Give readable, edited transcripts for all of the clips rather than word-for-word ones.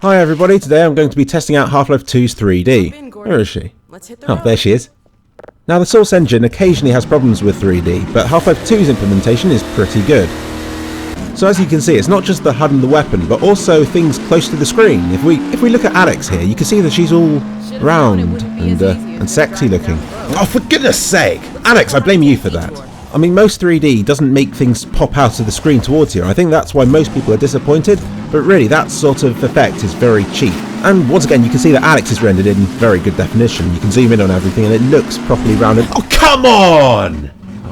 Hi everybody, today I'm going to be testing out Half-Life 2's 3D. Where is she? Oh, there she is. Now the Source engine occasionally has problems with 3D, but Half-Life 2's implementation is pretty good. So as you can see, it's not just the HUD and the weapon, but also things close to the screen. If we look at Alex here, you can see that she's all round and sexy looking. Oh, for goodness sake! Alex, I blame you for that. I mean, most 3D doesn't make things pop out of the screen towards you. I think that's why most people are disappointed, but really that sort of effect is very cheap. And once again, you can see that Alex is rendered in very good definition. You can zoom in on everything and it looks properly rounded. Oh, come on!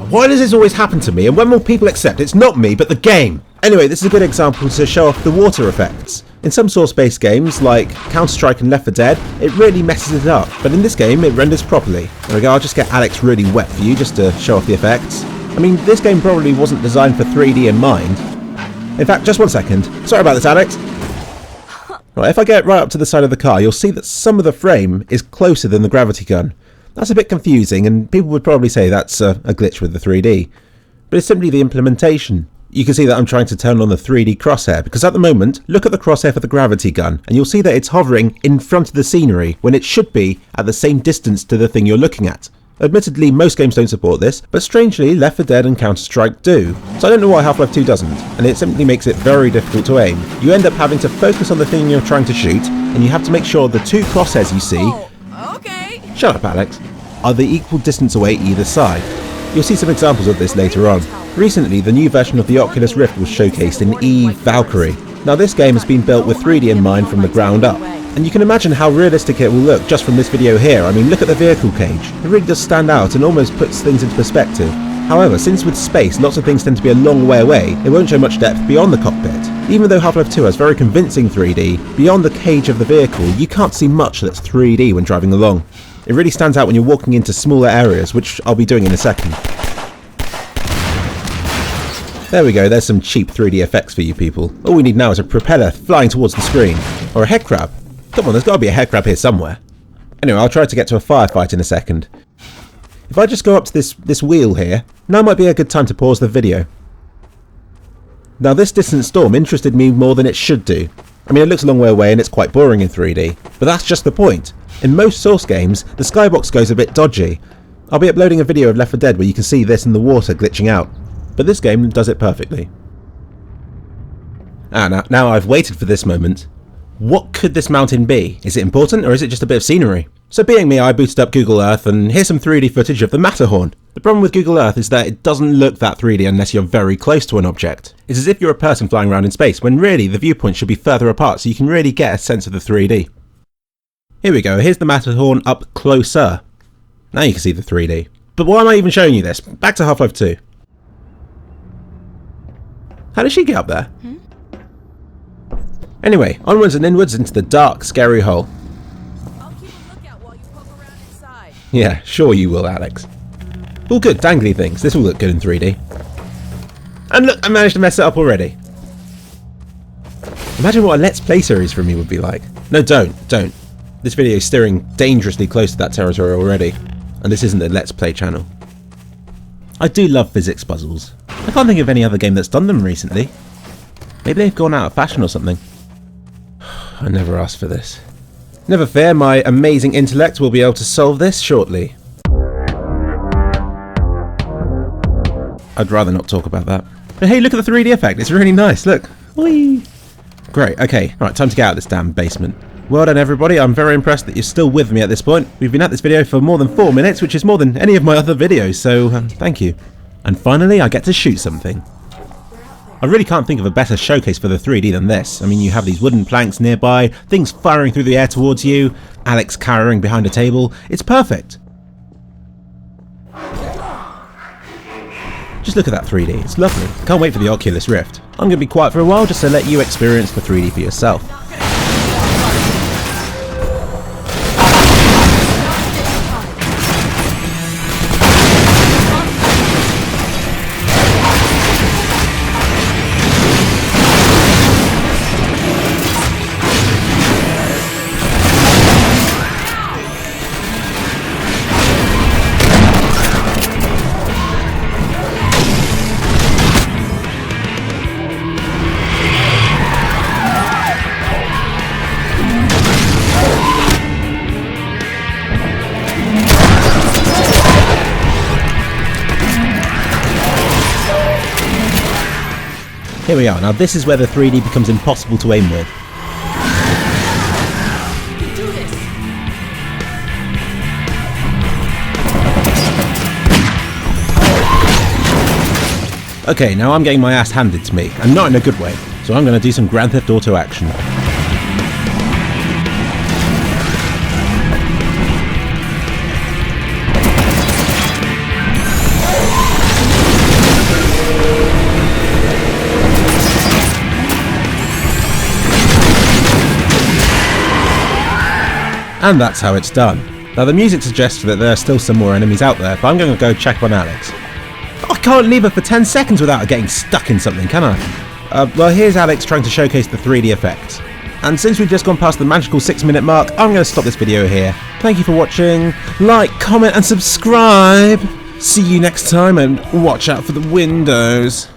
Why does this always happen to me? And when will people accept it's not me, but the game? Anyway, this is a good example to show off the water effects. In some Source-based games, like Counter-Strike and Left 4 Dead, it really messes it up, but in this game, it renders properly. There we go, I'll just get Alex really wet for you, just to show off the effects. I mean, this game probably wasn't designed for 3D in mind. In fact, just one second. Sorry about this, Alex. Right, if I get right up to the side of the car, you'll see that some of the frame is closer than the gravity gun. That's a bit confusing, and people would probably say that's a glitch with the 3D. But it's simply the implementation. You can see that I'm trying to turn on the 3D crosshair, because at the moment, look at the crosshair for the gravity gun, and you'll see that it's hovering in front of the scenery, when it should be at the same distance to the thing you're looking at. Admittedly, most games don't support this, but strangely, Left 4 Dead and Counter-Strike do. So I don't know why Half-Life 2 doesn't, and it simply makes it very difficult to aim. You end up having to focus on the thing you're trying to shoot, and you have to make sure the two crosshairs you see... Oh, okay. Shut up, Alex. ...are the equal distance away either side. You'll see some examples of this later on. Recently, the new version of the Oculus Rift was showcased in Eve Valkyrie. Now this game has been built with 3D in mind from the ground up. And you can imagine how realistic it will look just from this video here. I mean, look at the vehicle cage. It really does stand out and almost puts things into perspective. However, since with space lots of things tend to be a long way away, it won't show much depth beyond the cockpit. Even though Half-Life 2 has very convincing 3D, beyond the cage of the vehicle you can't see much that's 3D when driving along. It really stands out when you're walking into smaller areas, which I'll be doing in a second. There we go, there's some cheap 3D effects for you people. All we need now is a propeller flying towards the screen, or a headcrab. Come on, there's got to be a headcrab here somewhere. Anyway, I'll try to get to a firefight in a second. If I just go up to this wheel here, now might be a good time to pause the video. Now this distant storm interested me more than it should do. I mean, it looks a long way away and it's quite boring in 3D, but that's just the point. In most Source games, the skybox goes a bit dodgy. I'll be uploading a video of Left 4 Dead where you can see this in the water glitching out, but this game does it perfectly. Now I've waited for this moment. What could this mountain be? Is it important or is it just a bit of scenery? So being me, I booted up Google Earth and here's some 3D footage of the Matterhorn. The problem with Google Earth is that it doesn't look that 3D unless you're very close to an object. It's as if you're a person flying around in space, when really the viewpoint should be further apart so you can really get a sense of the 3D. Here we go, here's the Matterhorn up closer. Now you can see the 3D. But why am I even showing you this? Back to Half-Life 2. How did she get up there? Anyway, onwards and inwards into the dark, scary hole. I'll keep a lookout while you poke around inside. Yeah, sure you will, Alex. All good, dangly things. This will look good in 3D. And look, I managed to mess it up already. Imagine what a Let's Play series from me would be like. No, don't. This video is steering dangerously close to that territory already. And this isn't a Let's Play channel. I do love physics puzzles. I can't think of any other game that's done them recently. Maybe they've gone out of fashion or something. I never asked for this. Never fear, my amazing intellect will be able to solve this shortly. I'd rather not talk about that. But hey, look at the 3D effect, it's really nice, look. Whee! Great, okay, alright, time to get out of this damn basement. Well done everybody, I'm very impressed that you're still with me at this point. We've been at this video for more than 4 minutes, which is more than any of my other videos, so thank you. And finally, I get to shoot something. I really can't think of a better showcase for the 3D than this. I mean, you have these wooden planks nearby, things firing through the air towards you, Alex cowering behind a table. It's perfect. Just look at that 3D, it's lovely. Can't wait for the Oculus Rift. I'm going to be quiet for a while just to let you experience the 3D for yourself. Here we are. Now this is where the 3D becomes impossible to aim with. You can do this. Okay, now I'm getting my ass handed to me, and not in a good way, so I'm going to do some Grand Theft Auto action. And that's how it's done. Now the music suggests that there are still some more enemies out there, but I'm going to go check on Alex. I can't leave her for 10 seconds without her getting stuck in something, can I? Well, here's Alex trying to showcase the 3D effects. And since we've just gone past the magical 6-minute mark, I'm going to stop this video here. Thank you for watching. Like, comment and subscribe. See you next time, and watch out for the windows.